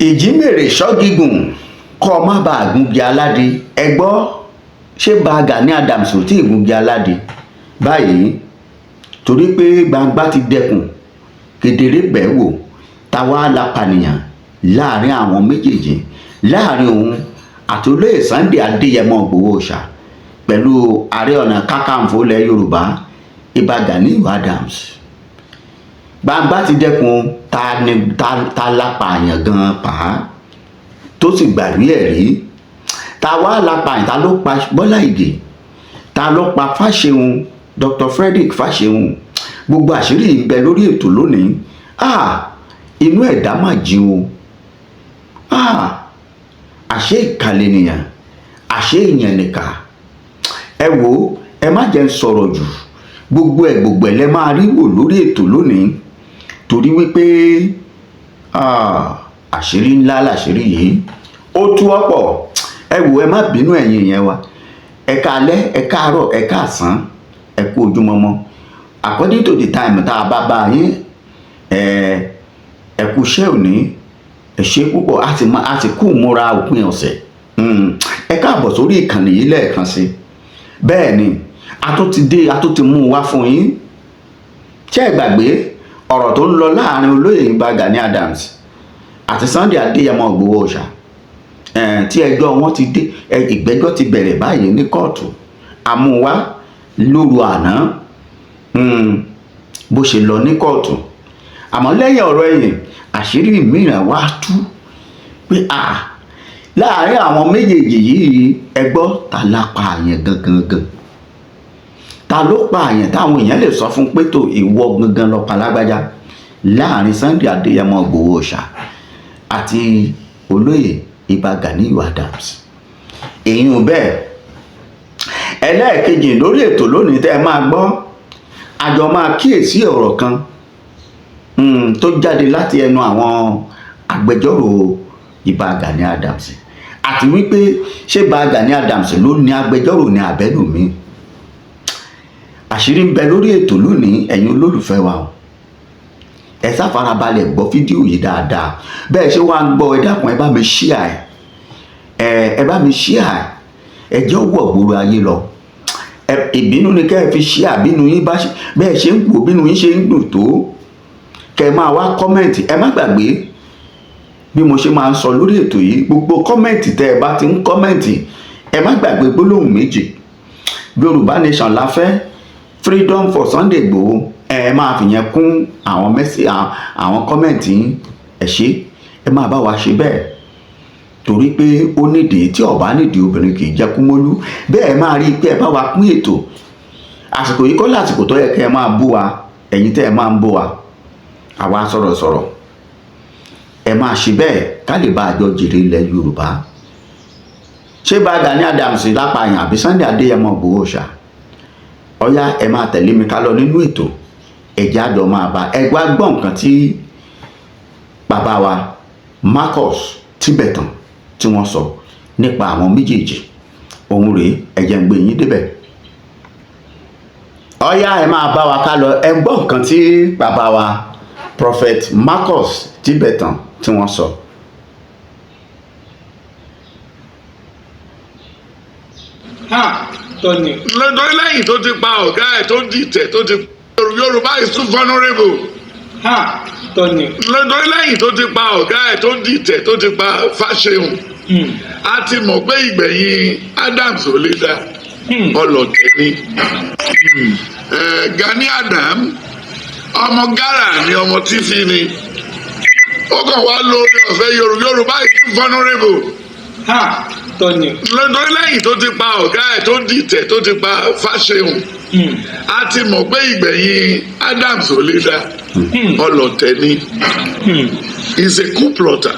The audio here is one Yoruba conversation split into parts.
ìjímèrè ṣọ́gígùn kọ́ má bàa gungi aládé ẹ gbọ́ ṣé bá Gani Adams ò tí ì gungi aládé báyìí torí pé gbangba ti dẹkùn kedere bẹ́ẹ̀ wò táwa lápànìyàn láàrin àwọn méjèèjì láàrin òun àti olóyè Sunday Adéyẹmọ Ìgbòho Òòṣà pẹ̀lú Ààrẹ Ọ̀nà Kakanfò ilẹ̀ Yorùbá Ìbà Gani Adams gbangba ti dẹkùn ta lápàyàn gan pa tó sì gbàgbé ẹ̀ rí ta wá lápàyàn ta ló pa Bọ́lá Ìgè ta ló pa Fáṣẹ̀hùn Dr. Frederick Fáṣẹ̀hùn gbogbo àṣírí ń bẹ lórí ètò lónìí inú ẹ̀dá mà jí o àṣé ìkàlẹ̀ nìyàn àṣé ìyẹn nìkà ẹ wò ẹ má jẹ́ ń sọ̀rọ̀ jù gbogbo ẹ̀ lẹ́ máa rí wò lórí ètò lónìí torí wípé àṣírí ńlá làṣírí yìí ó tú ọ̀pọ̀ ẹ wò ẹ má bínú ẹ̀yin yẹn wa ẹ káalẹ́ ẹ káàárọ̀ ẹ káàsán ẹ kú ojúmọmọ according to the time tá a bá bá yín ẹ kú iṣẹ́ òní ẹ ṣe púpọ̀ a ti kú múra òpin ọ̀sẹ̀ ẹ káàbọ̀ sórí ìkànnì yìí lẹ́ẹ̀kan sí bẹ́ẹ̀ ni a tó ti mú wá fún yín ṣé ẹ gbàgbé ọ̀rọ̀ tó ń lọ láàrin olóyè Ìbà Gani Adams àti Sunday Adéyẹmọ Ìgbòho Òòṣà tí ẹjọ́ wọn ti dé ìgbẹ́jọ́ ti bẹ̀rẹ̀ báyìí ní kóòtù àmúwá lóru àná bó ṣe lọ ní kóòtù àmọ́ lẹ́yìn ọ̀rọ̀ ẹ̀yìn àṣírí mìíràn wá tú pé láàrin àwọn méjèèjì yìí ẹ gbọ́ ta la pa àyàn gangan ta ló pa àyàn táwọn èèyàn lè sọ fún pé tó ìwọ gangan ló pa lágbájá láàrin Sunday Adéyẹmọ Ìgbòho Òòṣà àti olóyè Ìbà Gani Adams èyí ò bẹ́ẹ̀ ẹlẹ́ẹ̀kejì lórí ètò lónìí tẹ́ ẹ máa gbọ́ àjọ máa kíyèsí ọ̀rọ̀ kan tó jáde láti ẹnu àwọn agbẹjọ́rò Ìbà Gani Adams àti wípé ṣé Ìbà Gani Adams ló ní agbẹjọ́rò ní abẹ́lòmíì àṣírí ń bẹ lórí ètò lónìí ẹ̀yin olólùfẹ́ wa o ẹ sáfarabalẹ̀ gbọ́ fídíò yìí dáadáa bẹ́ẹ̀ ṣé wàá gbọ́ ẹ dákun ẹ bá mi ṣíà ẹ bá mi ṣíà ẹ jẹ́ wọ̀ gbòòrò ayé lọ ìbínú ni kẹ́ ẹ fi ṣíà bínú yín bá bẹ́ẹ̀ ṣe ń wò bínú yín ṣe ń dùn tó kẹ́ ẹ máa wá kọ́mẹ̀ntì ẹ má gbàgbé bí mo ṣe máa ń sọ lórí ètò yìí gbogbo kọ́mẹ̀ntì tẹ́ ẹ bá ti ń kọ́mẹ̀ntì ẹ má gbàgbé gbólóhùn méjì Yorùbá Nation la fẹ́ freedom for Sunday Igboho ẹ máa fi yẹn kún àwọn kọ́mẹ̀ntì ẹ ṣé ẹ máa bá wa ṣe bẹ́ẹ̀ torí pé ó nídìí tí ọba nídìí obìnrin kì í jẹ́ kúmọ́lú bẹ́ẹ̀ máa rí i pé ẹ bá wa pín ètò àsìkò yìí kọ́ lásìkò tó yẹ kẹ́ ẹ máa bú wa ẹ̀yin tẹ́ ẹ máa ń bú wa àwa sọ̀rọ̀sọ̀rọ̀ ẹ máa ṣe bẹ́ẹ̀ ká lè bá àjọ jèrè ilẹ̀ Yorùbá ṣé Ìbà Gani Adams lápàyàn àbí Sunday Adéyẹmọ Ìgbòho Òòṣà ọ̀yá ẹ máa tẹ̀lé mi ká lọ nínú ètò ẹ̀jẹ̀ àjọ máa bá ẹ gbọ́ nǹkan tí bàbá wa Marcus Tibetan tí wọ́n sọ nípa àwọn méjèèjì òun rèé ẹ̀jẹ̀ ń gbé yín débẹ̀ ọ̀yá ẹ máa bá wa ká lọ ẹ gbọ́ nǹkan tí bàbá wa Prophet Marcus Tibetan tí wọ́n sọ. Tọ́ni. lọ́dọ̀ lẹ́yìn tó ti pa ọ̀gá ẹ̀ tó dìtẹ̀ tó ti Yorùbá is too vulnerable. Tọ́ni. lọ́dọ̀ lẹ́yìn tó ti pa ọ̀gá ẹ̀ tó dìtẹ̀ tó ti pa Fáṣẹ̀hùn a ti mọ̀ pé ìgbẹ̀yìn Adams ò lè dá ọlọ́tẹ̀ ni. Gani Adams ọmọ Ghana ni ọmọ tífì ni ó kàn wá lórí ọ̀fẹ́ Yorùbá is too vulnerable. Tọ́ni. lọ́dọ̀ lẹ́yìn tó ti pa ọ̀gá ẹ̀ tó dìtẹ̀ tó ti pa Fáṣẹ̀hùn a ti mọ̀ pé ìgbẹ̀yìn Adams ò lè dá ọlọ́tẹ̀ ni is a coup plotter.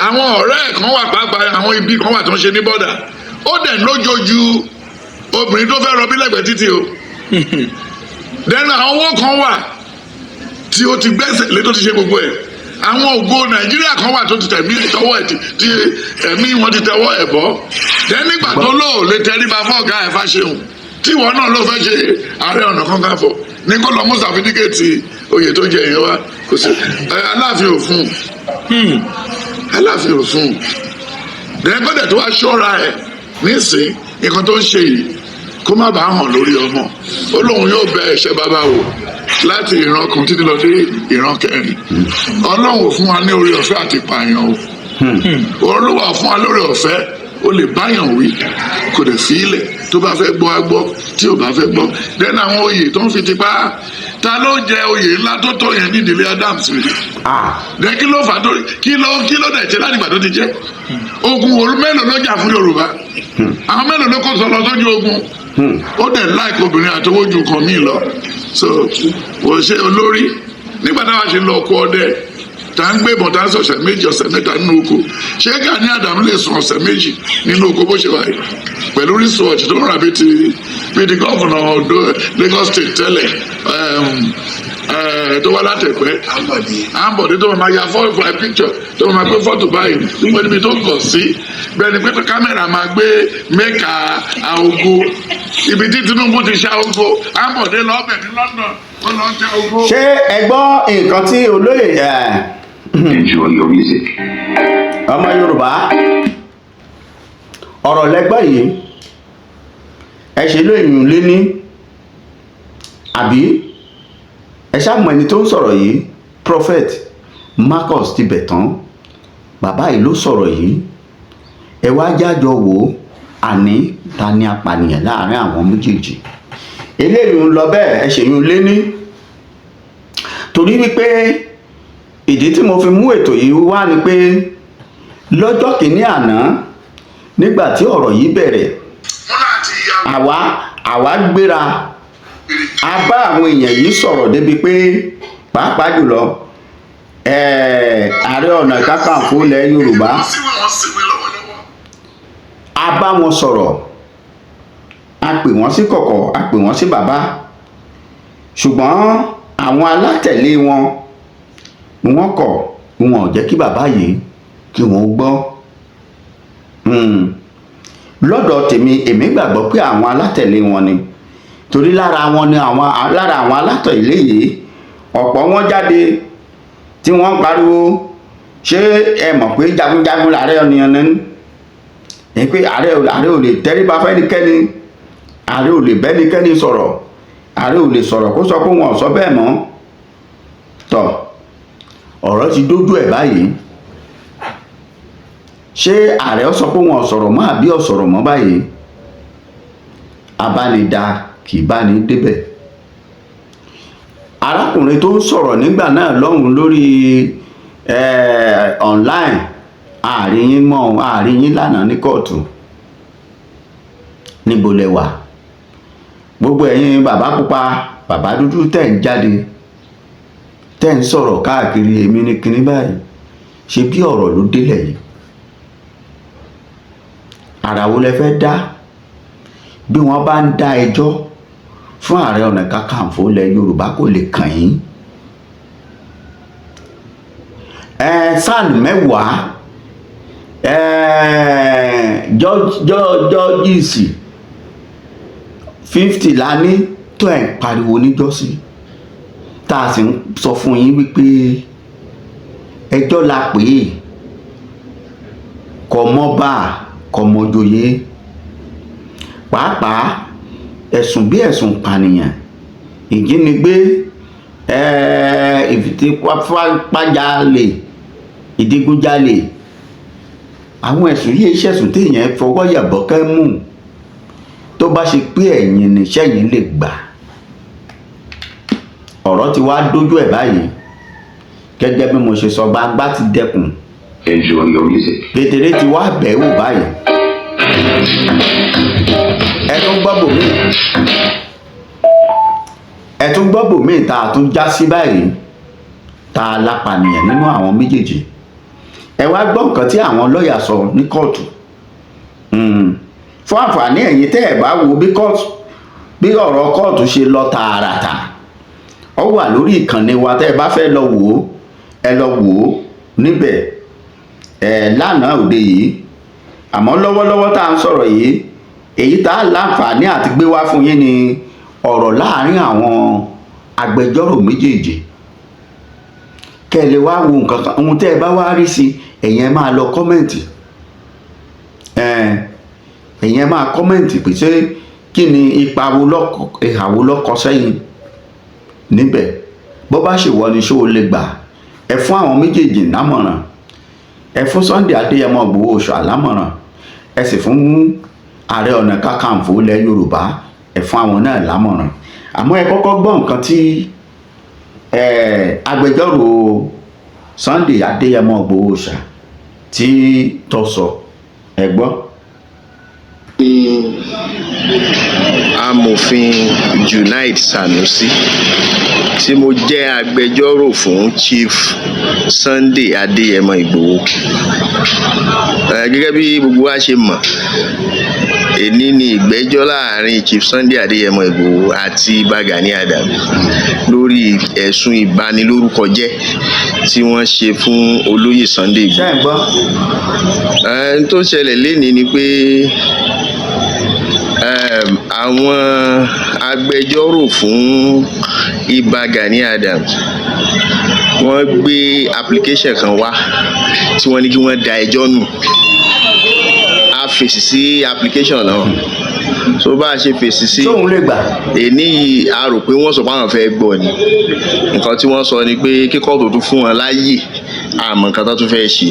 àwọn ọ̀rẹ́ ẹ̀ kan wà pàápàá àwọn ibi kan wà tó ń ṣe ní bọ́dà ó dẹ̀ lójoojú obìnrin tó fẹ́ rọbí lẹ́gbẹ̀ẹ́ títì o then àwọn owó kan wà tí ó ti gbẹ́sẹ̀ lé tó ti ṣe gbogbo ẹ̀ àwọn ògo Nàìjíríà kan wà tó ti tẹ̀mí tọwọ́ ẹ̀ tí ẹ̀mí wọn ti tẹwọ́ ẹ̀ bọ́ then nígbà tó lò lè tẹríba fún ọ̀gá ẹ̀ Fáṣẹ̀hùn tí ìwọ náà ló fẹ́ ṣe Ààrẹ Ọ̀nà Kakanfò ní kó lọ mú sàfídíkẹ́ẹ̀tì oyè tó jẹ yẹn wá kò sí Aláàfin ò fún aláàfin ò fún un dẹ́gbẹ́dẹ̀ tó wá ṣọ́ra ẹ̀ nísìn nǹkan tó ń ṣe yìí kó má bàa hàn lórí ọmọ ó lóun yóò bẹ ẹ̀ṣẹ̀ bàbá wò láti ìran kan títí lọ dé ìran kẹrin ọlọ́run ò fún wa ní orí ọ̀fẹ́ àti pààyàn o olúwa fún wa lórí ọ̀fẹ́ o lè báyàn wí kò dẹ̀ fi ilẹ̀ tó bá fẹ́ gbọ́ á gbọ́ tí ò bá fẹ́ gbọ́ dẹ́nu àwọn oyè tó ń fi tipa ta ló jẹ oyè ńlá tó tó yẹn ní ìdílé Adams rí dẹ kí ló fà tó kí ló dẹ̀ ṣe láti ìgbà tó ti jẹ́ ogun òru mélòó ló jà fún Yorùbá àwọn mélòó ló kó sọ lọ sójú ogun ó dẹ̀ láìka obìnrin àtọwójú kan míì lọ so kò ṣe olórí nígbà táwa ṣe lọ kó ọdẹ tá ń gbé ìbọn tá ń sọ ọ̀sẹ̀ méjì ọ̀sẹ̀ mẹ́ta nínú oko ṣé Gani Adams lè sùn ọ̀sẹ̀ méjì nínú oko bó ṣe wáyé pẹ̀lú research tó ń rà bí ti gọ́vùnà Lagos State tẹ́lẹ̀ tó wá látẹ̀pẹ́ Ambode tó máa ya fọ́ọ̀fù picture tó máa gbé fọ́tò báyìí nígbà níbi tó kọ̀ sí bẹ́ẹ̀ ni pé kámẹ́rà máa gbé mẹ́ka aogo ibi tí Tinubu ti ṣe aogo Ambode lọ́ọ̀bẹ̀ ní London ó lọ́ọ́ tẹ aogo. ṣé ẹ gbọ́ nǹkan tí olóyè Enjoy your music. ọmọ Yorùbá ọ̀rọ̀ lẹ́gbọ́ yìí ẹ ṣe lóyún lé ní àbí ẹ ṣàmọ ẹni tó ń sọ̀rọ̀ yìí Prophet Marcus ti bẹ̀ tán bàbá yìí ló sọ̀rọ̀ yìí ẹ wá jájọ wò ó àní ta ni apànìyàn láàrin àwọn méjèèjì eléyìí ń lọ bẹ́ẹ̀ ẹ ṣèyún lé ní torí wípé ìdí tí mo fi mú ètò yìí wá ni pé lọ́jọ́ kìíní àná nígbà tí ọ̀rọ̀ yìí bẹ̀rẹ̀ àwa gbéra a bá àwọn èèyàn yìí sọ̀rọ̀ débi pé pàápàá jùlọ Ààrẹ Ọ̀nà Kakanfò ilẹ̀ Yorùbá a bá wọn sọ̀rọ̀ a pè wọ́n sí kọ̀kọ̀ a pè wọ́n sí bàbá ṣùgbọ́n àwọn alátẹ̀lé wọn kọ̀ wọn ò jẹ́ kí bàbá yìí kí wọ́n gbọ́ lọ́dọ̀ tèmi èmi gbàgbọ́ pé àwọn alátẹ̀lé wọn ni torí lára àwọn alátẹ̀lé yìí ọ̀pọ̀ wọn jáde tí wọ́n pariwo ṣé ẹ mọ̀ pé jagunjagun làárẹ̀ ọ̀nìyàn ní ẹ pé ààrẹ ò lè tẹríba fẹ́nikẹ́ni ààrẹ ò lè bẹ́nikẹ́ni sọ̀rọ̀ ààrẹ ò lè sọ̀rọ̀ kó sọ pé wọn ò sọ bẹ́ẹ̀ mọ́ tọ̀ ọ̀rọ̀ ti dójú ẹ̀ báyìí ṣé ààrẹ ó sọ pé wọn ò sọ̀rọ̀ mọ́ àbí ò sọ̀rọ̀ mọ́ báyìí abánidá kì í bá ní débẹ̀ arákùnrin tó ń sọ̀rọ̀ nígbà náà lọ́hùn lórí online àárín yín mọ́ àárín yín lánàá ní kóòtù níbo lẹ wà gbogbo ẹ̀yin bàbá pupa bàbá dúdú tẹ̀ ń jáde tẹ́ ń sọ̀rọ̀ káàkiri èmi ní kinní báyìí ṣe bí ọ̀rọ̀ ló délẹ̀ yìí ara wo lẹ fẹ́ dá bí wọ́n bá ń dá ẹjọ́ fún Ààrẹ Ọ̀nà Kakanfò ilẹ̀ Yorùbá kò lè kàn yín sáànù mẹ́wàá jọ́jíìsì 50 la ní tó ẹ̀ ń pariwo níjọ́sí tá a sì ń sọ fún yín wípé ẹjọ́ la pè é kò mọ́ bá kò mọ́ joyè pàápàá ẹ̀sùn bí ẹ̀sùn pànìyàn ìjínigbé ìfipájálè ìdígunjalè àwọn ẹ̀sùn yìí ṣẹ̀sùn téèyàn fọwọ́ yàbọ̀kẹ́ mú tó bá ṣe pé ẹ̀yin níṣẹ́ yìí lè gbà ọ̀rọ̀ ti wá dójú ẹ̀ báyìí gẹ́gẹ́ bí mo ṣe sọ gbangba ti dẹkùn Enjoy your music. kedere ti wá bẹ̀ẹ́ wò báyìí ẹ tún gbọ́ bòmíì tá a tún já sí báyìí tá a lápànìyàn nínú àwọn méjèèjì ẹ wá gbọ́ nǹkan tí àwọn lọ́ọ̀yà sọ ní kóòtù fún àǹfààní ẹ̀yin tẹ́ ẹ̀ bá wo bí ọ̀rọ̀ kóòtù ṣe lọ tààràtà ó wà lórí ìkànnì wa tẹ́ ẹ bá fẹ́ lọ wò ó ẹ lọ wò ó níbẹ̀ lánàá òde yìí àmọ́ lọ́wọ́lọ́wọ́ tá à ń sọ̀rọ̀ yìí èyí tá a láǹfààní àti gbé wá fún yín ni ọ̀rọ̀ láàrin àwọn agbẹjọ́rò méjèèjì kẹ́ ẹ lè wá wo nǹkan kan ohun tẹ́ ẹ bá wá rí sí ẹ̀yin ẹ máa lọ kọ́mẹ̀ntì ẹ̀yin ẹ máa kọ́mẹ̀ntì pé ṣé kí ni ìhà wo lọ́kọ sẹ́yìn níbẹ̀ bó bá ṣe wọ ni ṣó o lè gbà ẹ fún àwọn méjèèjì lámọ̀ràn ẹ fún Sunday Adéyẹmọ Ìgbòho Òòṣà lámọ̀ràn ẹ sì fún Ààrẹ Ọ̀nà Kakanfò ilẹ̀ Yorùbá ẹ fún àwọn náà lámọ̀ràn àmọ́ ẹ kọ́kọ́ gbọ́ nǹkan tí agbẹjọ́rò Sunday Adéyẹmọ Ìgbòho Òòṣà tí tó sọ ẹ gbọ́. Amòfin Junaid Sanusi tí mo jẹ́ agbẹjọ́rò fún Chief Sunday Adéyẹmọ Ìgbòho. Gẹ́gẹ́ bí gbogbo wa ṣe mọ̀, èní ni ìgbẹ́jọ́ láàrin Chief Sunday Adéyẹmọ Ìgbòho àti Gani Adams lórí ẹ̀sùn ìbanilórúkọjẹ́ tí wọ́n ṣe fún olóyè Sunday Ìgbòho. Tó ṣẹlẹ̀ lénìí ni pé àwọn agbẹjọ́rò fún Gani Adams wọ́n gbé application kan wá tí wọ́n ní kí wọ́n da ẹjọ́ nù. A fèsì sí application náà so bá a ṣe fèsì sí èní yìí a rò pé wọ́n sọ pé àwọn fẹ́ gbọ́ ni nǹkan tí wọ́n sọ ni pé kí kóòtù tún fún wọn láàyè àmọ́ nǹkan tó tún fẹ́ ṣe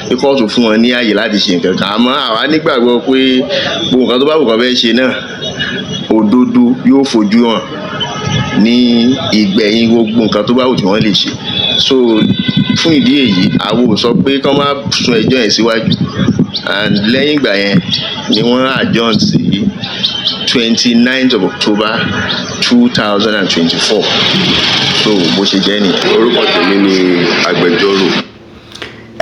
kí kóòtù fún wọn ní àyè láti ṣe nǹkan kan àmọ́ àwa nígbàgbọ́ pé gbogbo nǹkan tó bá wù kán fẹ́ ṣe náà òdodo yóò fojú hàn ní ìgbẹ̀yìn gbogbo nǹkan tó bá wù tí wọ́n lè ṣe so fún ìdí èyí àwo sọ pé kán má sún ẹjọ́ yẹn síwájú and lẹ́yìn ìgbà yẹn ni wọ́n adjourn sí 29th of October 2024 so bó ṣe jẹ́ nìyẹn. Orúkọ tèmi ni agbẹjọ́rò.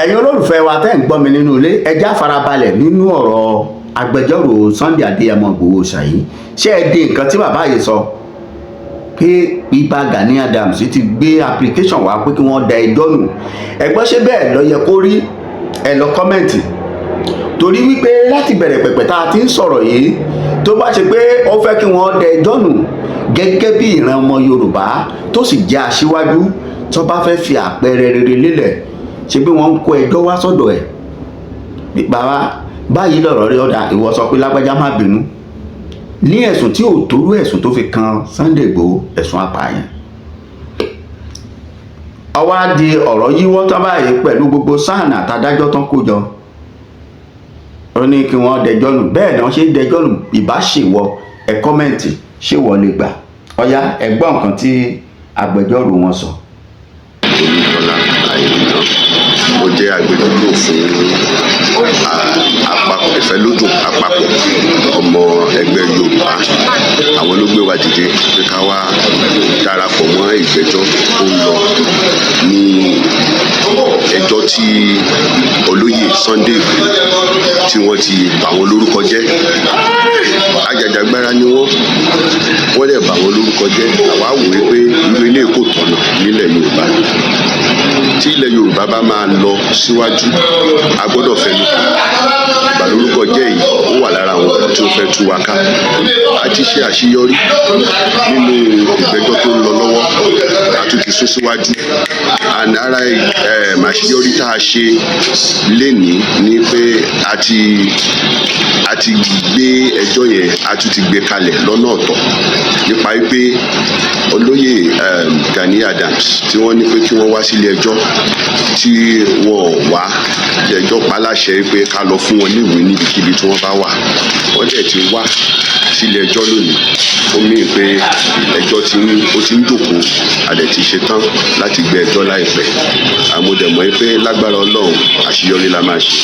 Ẹ̀yin olólùfẹ́ wa tẹ́ ń gbọ́ mi nínú ilé ẹ já farabalẹ̀ nínú ọ̀rọ̀ agbẹjọ́rò Sunday Adéyẹmọ Ìgbòho Òòṣà yìí ṣé ẹ di nǹkan tí bàbá yìí sọ pé Gani Adams ti gbé application wá pé kí wọ́n da ẹjọ́ nù ẹ gbọ́ ṣé bẹ́ẹ̀ ló yẹ kó rí ẹ lọ kọ́mẹ̀ntì torí wípé láti bẹ̀rẹ̀ pẹ̀pẹ̀ tá a ti ń sọ̀rọ̀ yìí tó bá ṣe pé ó fẹ́ kí wọ́n da ẹjọ́ nù gẹ́gẹ́ bí ìran ọmọ Yorùbá tó sì jẹ́ aṣíwájú tó bá fẹ́ fi àpẹẹrẹ rere lélẹ̀ ṣe bí wọ́n ń kó ẹjọ́ wá sọ́dọ̀ ẹ̀ bàbá báyìí lọ̀rọ̀ rí ọ̀dà ìwọ sọ pé lágbájá má bínú ní ẹ̀sùn tí ò tórú ẹ̀sùn tó fi kan Sunday Ìgbòho ẹ̀sùn apààyàn ọwọ́ á di ọ̀rọ̀ yíwọ́ tán báyìí pẹ̀lú gbogbo sáànà àtàdájọ́ tán kó jọ ó ní kí wọ́n dẹjọ́ nù bẹ́ẹ̀ náà ṣe ń dẹjọ́ nù ìbá ṣèwọ ẹ kọ́mẹ̀ntì ṣèwọ lè gbà ọ̀yá ẹ gbọ́ nǹkan tí agbẹjọ́rò wọn sọ. Olúbọlá Àìná mo jẹ́ agbẹjọ́rò fún àpapọ̀ ìfẹ́lódùn àpapọ̀ ọmọ ẹgbẹ́ Yorùbá àwọn ló gbé wa dìde pé ká wá darapọ̀ mọ́ ìgbẹ́jọ́ tó ń lọ ní ẹjọ́ tí olóyè Sunday Ìgbòho tí wọ́n ti bà wọ́n lórúkọ jẹ́ ajàjàgbara ni wọ́n dẹ̀ bà wọ́n lórúkọ jẹ́ àwa wò ó pé irú ilé kò tọ̀nà nílẹ̀ Yorùbá tí ilẹ̀ Yorùbá bá máa lọ síwájú a gbọ́dọ̀ fẹnu ìbàlórúkọ jẹ́ yìí ó wà lára àwọn ọ̀rọ̀ tí ó fẹ́ tú wa ká a ti ṣe àṣeyọrí nínú ìgbẹ́jọ́ tó ń lọ lọ́wọ́ a tún ti sún síwájú ara àṣeyọrí tá a ṣe lénìí ni pé a ti gbé ẹjọ́ yẹn a tún ti gbé kalẹ̀ lọ́nà ọ̀tọ̀ nípa pé olóyè Gani Adams tí wọ́n ní pé kí wọ́n wá sílé ẹjọ́ tí wọ́n wá ẹjọ́ paláṣẹ pé ká lọ fún wọn níwèé níbikíbi tí wọ́n bá wà wọ́n dẹ̀ ti wá sílé ẹjọ́ lónìí ó mí pé ẹjọ́ ó ti ń jókòó a dẹ̀ ti ṣe tán láti gbé ẹjọ́ láìpẹ́ àmúdẹ̀mọ́ pé lágbára Ọlọ́run àṣeyọrí la máa ṣe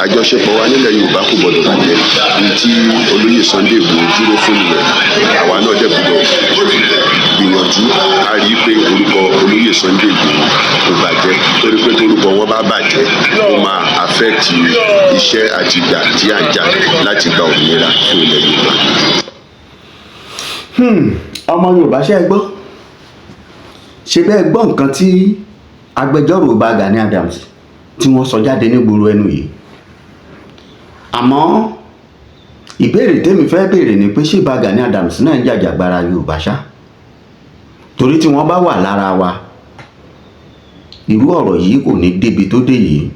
àjọṣepọ̀ wa nílẹ̀ Yorùbá kò gbọdọ̀ bàjẹ́ ní tí olóyè Sunday Ìgbòho dúró fún nìyẹn àwa náà dẹ̀ gbọdọ̀ gbìyànjú a rí i pé orúkọ olóyè Sunday Ìgbòho kò bàjẹ́ torí pé torúkọ wọn bá bàjẹ́ ó máa affect iṣẹ́ àti ìgbà tí à ń jà láti gba òmìnira fún ilẹ̀ Yorùbá. ọmọ Yorùbá ṣe é gbọ́ ṣe bẹ́ẹ̀ gbọ́ nǹkan tí agbẹjọ́rò Gani Adams tí wọ́n sọ jáde nígboro ẹnu yìí àmọ́ ìbéèrè tèmi fẹ́ béèrè ni pé ṣé Gani Adams náà ń jàjàgbara Yorùbá ṣá torí tí wọ́n bá wà lára wa irú ọ̀rọ̀ yìí kò ní débi tó dé yìí.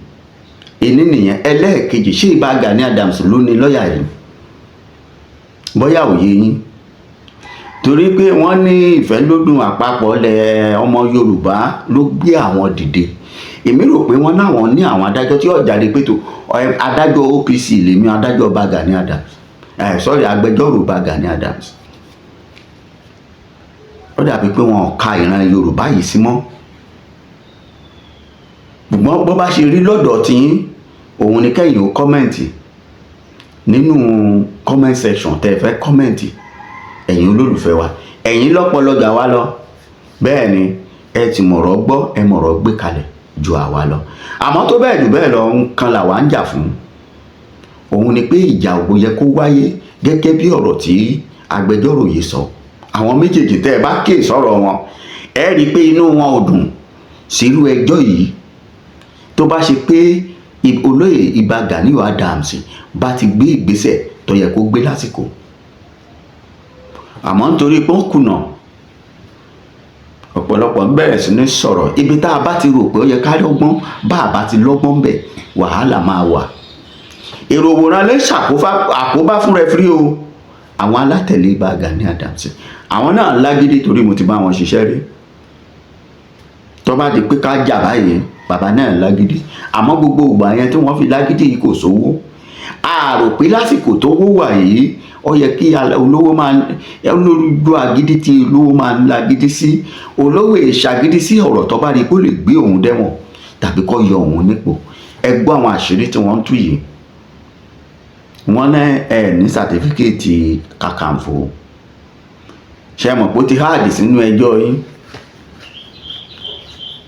Èní nìyẹn. Ẹlẹ́ẹ̀kejì, ṣé Ìbà Gani Adams ló ní lọ́ọ̀yà yìí? Bóyá òye yín, torí pé wọ́n ní ìfẹ́lódùn àpapọ̀ lẹ ọmọ Yorùbá ló gbé àwọn dìde. Èmi rò pé wọ́n náwọn ní àwọn adájọ́ tí ó jáde pé tó adájọ́ OPC lèmi, adájọ́ Ìbà Gani Adams, agbẹjọ́rò Ìbà Gani Adams. Ó dàbí pé wọn ò ka ìran Yorùbá yìí sí mọ́. Ṣùgbọ́n bó bá ṣe rí lọ́dọ̀ tí òun ni kẹ́yìn ó kọ́mẹ̀ntì nínú comment section tẹ́ fẹ́ kọ́mẹ̀ntì. Ẹ̀yin olólùfẹ́ wa, ẹ̀yin lọ́pọlọ jà wá lọ. Bẹ́ẹ̀ ni ẹ ti mọ̀rọ̀ gbọ́, ẹ mọ̀rọ̀ gbé kalẹ̀ ju àwa lọ. Àmọ́ tó bẹ́ẹ̀ jù bẹ́ẹ̀ lọ, nǹkan làwa ń jà fún. Òun ni pé ìjà ò yẹ kó wáyé gẹ́gẹ́ bí ọ̀rọ̀ tí agbẹjọ́rò yìí sọ. Àwọn méjèèjì tẹ́ ẹ bá ké sọ̀rọ̀ wọn, ẹ rí i pé inú wọn ò dùn sírú ẹjọ́ yìí. Tó bá ṣe pé olóyè Ìbà Gani Adams bá ti gbé ìgbésẹ̀ tó yẹ kó gbé lásìkò. Àmọ́ nítorí pé ó kùnà, ọ̀pọ̀lọpọ̀ ń bẹ̀rẹ̀ sí ní sọ̀rọ̀. Ibi tá a bá ti rò pé ó yẹ ká lọ́gbọ́n, bá a bá ti lọ́gbọ́n bẹ̀, wàhálà máa wà. Èrò òwòrán lè àkóbá fún rẹfúrí o. Àwọn alátẹ̀lé Ìbà Gani Adams, àwọn náà lágídí, torí mo ti bá wọn ṣiṣẹ́ rí. Tó bá di pé ká jà báyìí, bàbá náà lágídí. Àmọ́ gbogbo ìgbà yẹn tí wọ́n fi lágídí yìí kò sówó. A rò pé lásìkò tó wó wà yìí, ó yẹ kí olówó máa olójú agídí tí olówó máa ń lágídí sí. Olówó ìṣàgídí sí ọ̀rọ̀ tó bá rí kó lè gbé òun dẹ́wọ̀n tàbí kó yọ òun nípò. Ẹ gbọ́ àwọn àṣírí tí wọ́n ń tú yìí. Wọ́n ní ní sàtífíkẹ́ẹ̀tì Kakanfò. Ṣé mọ̀ pé ó ti háàdì sínú ẹjọ́ yín?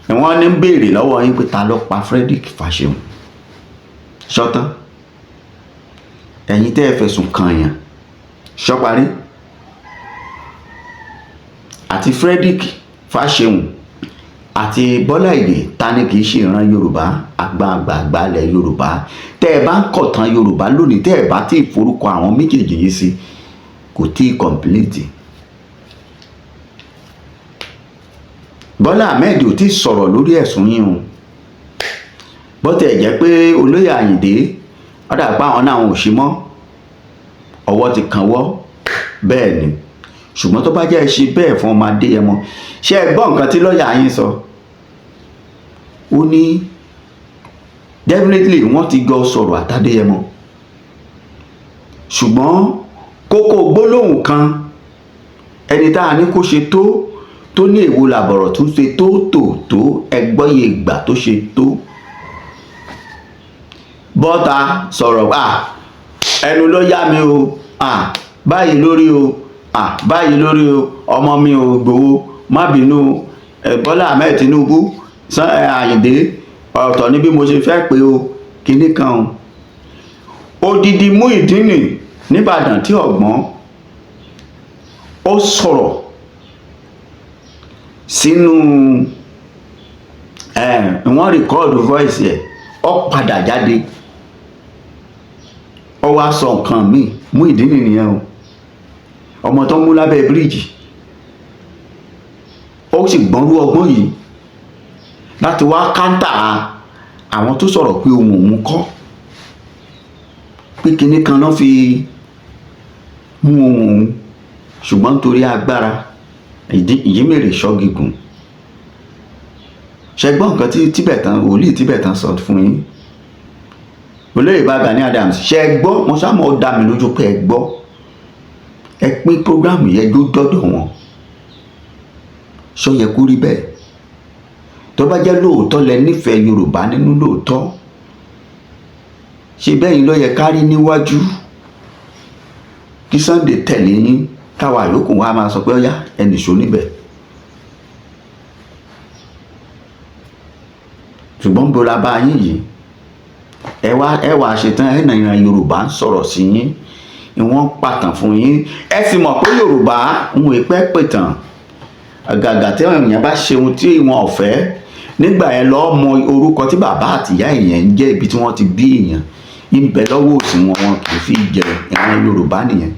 Wọ́n ní ń béèrè lọ́wọ́ yín pé ta ló pa Frederick Fasehun. Ṣọ́tán, ẹ̀yin tẹ́ ẹ fẹ̀sùn kàn yàn, ṣọ́parí. Àti Frederick Fasehun àti Bọ́lá Ìgè, ta ni kì í ṣe ìran Yorùbá, àgbààgbà ilẹ̀ Yorùbá. Tẹ́ ẹ bá ń kọ̀tàn Yorùbá lónìí, tẹ́ ẹ bá tí ì forúkọ àwọn méjèèjì yìí sí, kò tí ì kọ̀m̀pìlìtì. Bọ́lá Ahmed ò tí ì sọ̀rọ̀ lórí ẹ̀sùn yín o. Bọ́tẹ̀ jẹ́ pé olóyè Àyìndé, ó dà pé àwọn náà ò ṣe mọ́, ọwọ́ ti kàn wọ́. Bẹ́ẹ̀ ni, ṣùgbọ́n tó bá jẹ́ ṣe bẹ́ẹ̀ fún ọmọ Adéyẹmọ, ṣé ẹ gbọ́ nǹkan tí lọ́ọ̀yà yín sọ? Ó ní definitely wọ́n ti jọ sọ̀rọ̀ àtàdéyẹmọ, ṣùgbọ́n kókó gbólóhùn kan, ẹni tá a ní kó ṣe tó ní èwo làbọ̀rọ̀ tó ṣe tó ẹgbọ́yè ìgbà tó ṣe tó. Bọ́ta sọ̀rọ̀, ẹnu ló yá mi o, báyìí lórí o, báyìí lórí o, ọmọ mi ò gbowó, má bínú. Bọ́lá Ahmed Tinubu, Àyìndé, ọ̀tọ̀ ní bí mo ṣe fẹ́ pé o, kinní kan o. Odidi Muyideen nìbàdàn tí ọ̀gbọ́n, ó sọ̀rọ̀ sínú wọ́n rìkọ́ọ̀dù voice ẹ̀, ó padà jáde, ó wá sọ nǹkan míì. Muyideen nìyẹn o, ọmọ tó ń mú lábẹ́ bíríìjì. Ó sì gbọ́nrú ọgbọ́n yìí láti wá káńtà àwọn tó sọ̀rọ̀ pé ohun òun kọ́, pé kinní kan náà fi mú ohun òun, ṣùgbọ́n nítorí agbára ìjímèrè ṣọ́gígùn. Ṣé gbọ́ nǹkan tí Tibetan, wòlíì Tibetan sọ fún yín? Olóyè Ìbà Gani Adams, ṣé gbọ́? Mo sáà mọ̀ dá mi lójú pé ẹ gbọ́. Ẹ pín prógrámù yẹn jó dọ́dọ̀ wọn. Ṣó yẹ kó rí bẹ́ẹ̀? Tó bá jẹ́ lóòótọ́ lẹ nífẹ̀ẹ́ Yorùbá nínú lóòótọ́, ṣe bẹ́yìn ló yẹ ká rí níwájú, kí Sunday tẹ̀lé yín, káwa yòókù wa máa sọ pé ọyá ẹnì ṣó níbẹ̀. Ṣùgbọ́n bó la bá yín yìí, ẹ wá ṣetán ẹ̀nà ìran Yorùbá ń sọ̀rọ̀ sí yín, wọ́n pàtàn fún yín. Ẹ sì mọ̀ pé Yorùbá ń wé pẹ́ pẹ̀tàn. Àgàgà tí èèyàn bá ṣe ohun tí wọn ò fẹ́, nígbà yẹn lọ́ọ́ mọ orúkọ tí bàbá àtìyá èèyàn ń jẹ́, ibi tí wọ́n ti bí èèyàn ń bẹ lọ́wọ́ òsì wọn kì í fi jẹun. Àwọn Yorùbá nìyẹn.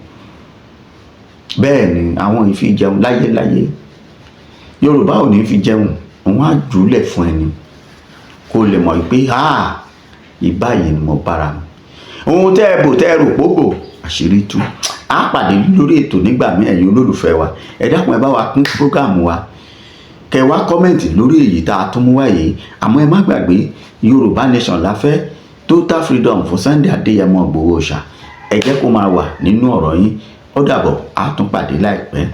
Bẹ́ẹ̀ ni àwọn ìfi jẹun láyéláyé. Yorùbá ò ní fi jẹun, wọ́n á jùlẹ̀ fún ẹni. kó lè mọ̀ pé ìbáyìí ni mo bára mi. Ohun tẹ́ ẹ bò tẹ́ ẹ rò pógbò àṣírí tú. A pàdé lórí ètò nígbà míì ẹ̀yin olólùfẹ́ wa. Ẹ dákun ẹ bá wa pín prógámù wa. Kẹ wá kọ́mẹ̀ntì lórí èyí tá a tún mú wáyé. Àmọ́ ẹ má gbàgbé Yorùbá Nation la fẹ́, total freedom fún Sunday Adéyẹmọ Ìgbòho Òòṣà. Ẹ jẹ́ kó máa wà nínú ọ̀rọ̀ yín. Ó dàbọ̀, a tún pàdé láìpẹ́.